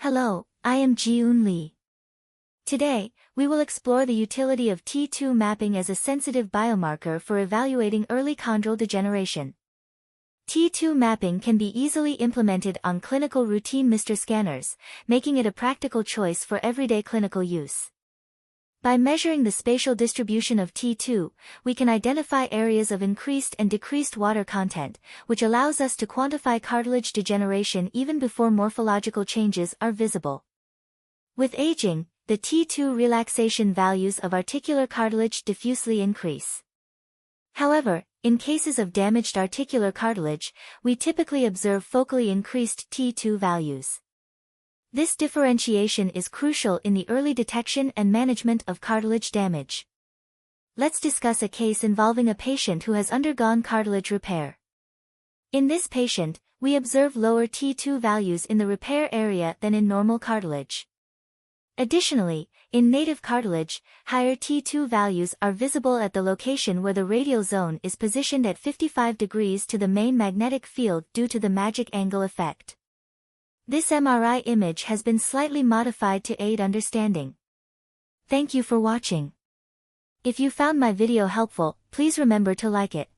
Hello, I am Ji-Eun Lee. Today, we will explore the utility of T2 mapping as a sensitive biomarker for evaluating early chondral degeneration. T2 mapping can be easily implemented on clinical routine MR scanners, making it a practical choice for everyday clinical use. By measuring the spatial distribution of T2, we can identify areas of increased and decreased water content, which allows us to quantify cartilage degeneration even before morphological changes are visible. With aging, the T2 relaxation values of articular cartilage diffusely increase. However, in cases of damaged articular cartilage, we typically observe focally increased T2 values. This differentiation is crucial in the early detection and management of cartilage damage. Let's discuss a case involving a patient who has undergone cartilage repair. In this patient, we observe lower T2 values in the repair area than in normal cartilage. Additionally, in native cartilage, higher T2 values are visible at the location where the radial zone is positioned at 55 degrees to the main magnetic field due to the magic angle effect. This MRI image has been slightly modified to aid understanding. Thank you for watching. If you found my video helpful, please remember to like it.